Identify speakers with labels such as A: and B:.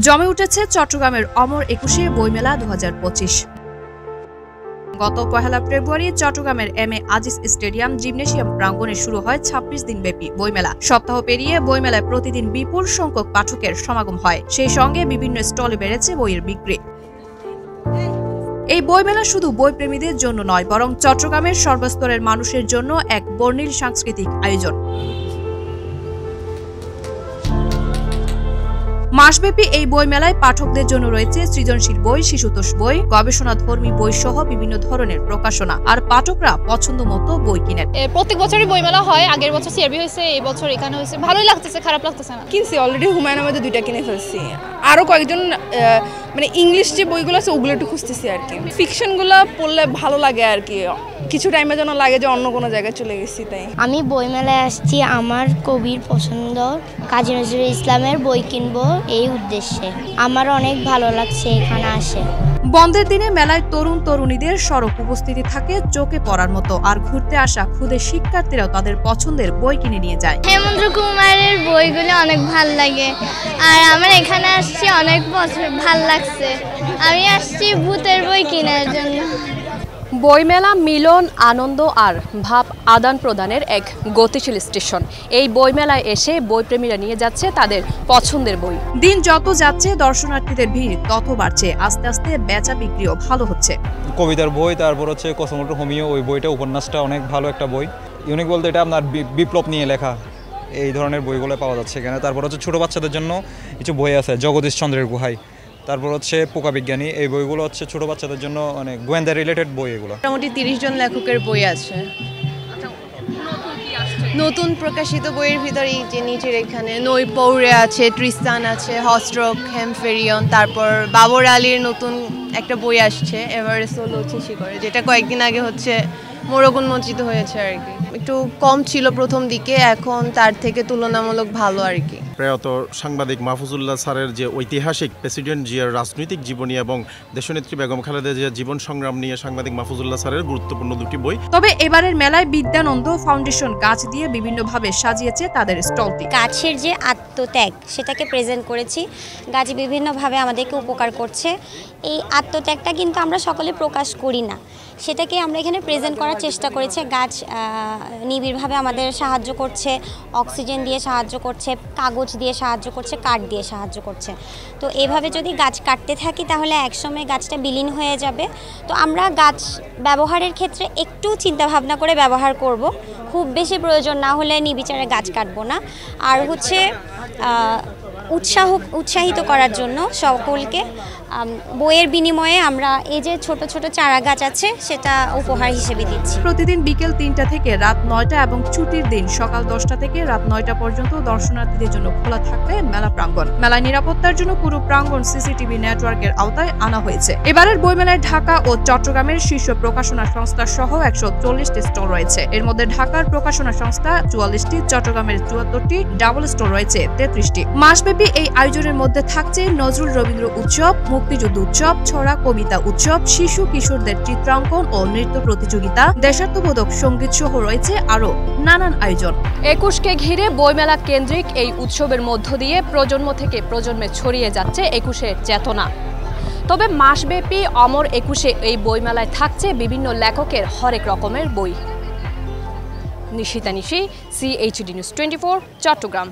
A: জমে উঠেছে চট্টগ্রামের অমর ২১ বইমেলা ২০২৫। গত ১ ফেব্রুয়ারি চট্টগ্রামের M A Aziz stadium gymnasium প্রাঙ্গণে শুরু হয় ২৬ দিনব্যাপী বইমেলা। সপ্তাহ পেরিয়ে বইমেলায় প্রতিদিন বিপুল সংখ্যক পাঠকের সমাগম হয়, সেই সঙ্গে বিভিন্ন স্টলে বেড়েছে বইয়ের বিক্রি। এই বইমেলা শুধু বইপ্রেমীদের জন্য নয়, বরং চট্টগ্রামের সর্বস্তরের মানুষের জন্য এক বর্ণিল সাংস্কৃতিক আয়োজন। মাসব্যাপী এই বইমেলায় পাঠকদের জন্য রয়েছে সৃজনশীল বই, শিশুতোষ বই, গবেষণাধর্মী বই সহ বিভিন্ন ধরনের প্রকাশনা, আর পাঠকরা পছন্দ মতো বই কিনেন।
B: প্রত্যেক বছরই বইমেলা হয়, আগের বছর সিআরবি হয়েছে, এই বছর এখানে হয়েছে। ভালোই লাগতেছে, খারাপ লাগতেছে না।
C: কিনছি অলরেডি, হুমায়ুন আহমেদের 2টা কিনে ফেলছি। আরো কয়েকজন মানে ইংলিশ যে বইগুলো আছে ওগুলো একটু খুঁজতেছি আর কি। ফিকশনগুলো পড়লে ভালো লাগে আর কি, কিছু টাইমের জন্য লাগে যে অন্য কোনো জায়গায় চলে গেছি। তাই
D: আমি বইমেলায় আসছি আমার কবির পছন্দ কাজী নজরুল ইসলামের বই কিনবো এই উদ্দেশ্যে। আমার অনেক ভালো লাগছে এখানে আসে।
A: বন্ধের দিনে মেলায় তরুণ তরুণীদের সড়ক উপস্থিতি থাকে চোখে পড়ার মতো, আর ঘুরতে আসা ক্ষুদে শিক্ষার্থীরাও তাদের পছন্দের বই কিনে নিয়ে যায়।
E: হেমন্ত কুমারের বইগুলো অনেক ভালো লাগে, আর আমার এখানে আসছি অনেক বছর ভাল লাগছে। আমি আসছি ভূতের বই কেনার জন্য।
F: বইমেলা মিলন, আনন্দ আর ভাব আদান প্রদানের এক গতিশীল স্টেশন। এই বইমেলায় এসে বইপ্রেমীরা নিয়ে যাচ্ছে তাদের পছন্দের বই।
A: দিন যত যাচ্ছে দর্শনার্থীদের ভিড় তত বাড়ছে, আস্তে আস্তে বেচা বিক্রিও ভালো হচ্ছে।
G: কবিতার বই, তারপর হচ্ছে কসমোটো হোমিও, ওই বইটা উপন্যাসটা অনেক ভালো একটা বই। ইউনিক বলতে এটা আপনার বিপ্লব নিয়ে লেখা, এই ধরনের বইগুলো পাওয়া যাচ্ছে এখানে। তারপর হচ্ছে ছোটো বাচ্চাদের জন্য কিছু বই আছে, জগদীশ চন্দ্রের গুহাই, তারপর হচ্ছে পোকা বিজ্ঞানী, এই বইগুলো হচ্ছে ছোট বাচ্চাদের জন্য অনেক গোয়েন্দা রিলেটেড বই। এগুলো
H: মোটামুটি 30 জন লেখকের বই আছে। নতুন প্রকাশিত বইয়ের ভিতরে যে নিচের এখানে নৈপৌরে আছে, ট্রিস্তান আছে, হস্ট্রক, হেমফেরিয়ন, তারপর বাবর আলীর নতুন একটা বই আসছে এভারেস্ট হচ্ছে শিখরে, যেটা কয়েকদিন আগে হচ্ছে মোড়ক উন্মোচিত হয়েছে আর কি। একটু কম ছিল প্রথম দিকে, এখন তার থেকে তুলনামূলক ভালো আর কি।
I: প্রয়াত সাংবাদিক মাহফুজুল্লাহ স্যারের যে ঐতিহাসিক প্রেসিডেন্ট জিয়ার রাজনৈতিক জীবনী এবং দেশনেত্রী বেগম খালেদা জিয়ার জীবন সংগ্রাম নিয়ে সাংবাদিক মাহফুজুল্লাহ স্যারের গুরুত্বপূর্ণ 2টি বই।
A: তবে এবারের মেলায় বিদ্যানন্দ ফাউন্ডেশন গাছ দিয়ে বিভিন্নভাবে সাজিয়েছে তাদের স্টলটি।
D: গাছের যে আত্মত্যাগ সেটাকে প্রেজেন্ট করেছি। গাছ বিভিন্নভাবে আমাদেরকে উপকার করছে। এই আত্মত্যাগটা কিন্তু আমরা সকলে প্রকাশ করি না, সেটাকে আমরা এখানে প্রেজেন্ট করার চেষ্টা করেছি। গাছ নিবিড়ভাবে আমাদের সাহায্য করছে, অক্সিজেন দিয়ে সাহায্য করছে, কাগজ দিয়ে সাহায্য করছে, কাঠ দিয়ে সাহায্য করছে। তো এভাবে যদি গাছ কাটতে থাকি তাহলে একসময় গাছটা বিলীন হয়ে যাবে। তো আমরা গাছ ব্যবহারের ক্ষেত্রে একটু চিন্তাভাবনা করে ব্যবহার করব, খুব বেশি প্রয়োজন না হলে নির্বিচারে গাছ কাটবো না। আর হচ্ছে উৎসাহিত করার জন্য সকলকে বইয়ের বিনিময়ে আমরা এই যে ছোট ছোট চারা গাছ আছে সেটা উপহার হিসেবে দিচ্ছি।
A: প্রতিদিন বিকেল 3টা থেকে রাত 9টা এবং ছুটির দিন সকাল 10টা থেকে রাত 9টা পর্যন্ত দর্শনার্থীদের জন্য খোলা থাকবে মেলা প্রাঙ্গণ। মেলায় নিরাপত্তার জন্য পুরো প্রাঙ্গণ সিসিটিভি নেটওয়ার্কের আওতায় আনা হয়েছে। এবারের বইমেলায় ঢাকা ও চট্টগ্রামের শীর্ষ প্রকাশনা সংস্থা সহ 140টি স্টল রয়েছে। এর মধ্যে ঢাকার প্রকাশনা সংস্থা 44টি, চট্টগ্রামের 74টি, ডাবল স্টল রয়েছে 33টি। মাসব্যাপী এই আয়োজনের মধ্যে থাকছে নজরুল রবীন্দ্র উৎসব, মুক্তিযুদ্ধ উৎসব, ছড়া কবিতা উৎসব, শিশু কিশোরদের চিত্রাঙ্কন ও নৃত্য প্রতিযোগিতা, দেশাত্মবোধক সঙ্গীত সহ রয়েছে আরো নানান আয়োজন।
F: 21কে ঘিরে বইমেলা কেন্দ্রিক এই উৎসবের মধ্য দিয়ে প্রজন্ম থেকে প্রজন্মে ছড়িয়ে যাচ্ছে 21-এর চেতনা। তবে মাসব্যাপী অমর 21-এ এই বইমেলায় থাকছে বিভিন্ন লেখকের হরেক রকমের বই। নিশিতা নিশি, CHD News 24, চট্টগ্রাম।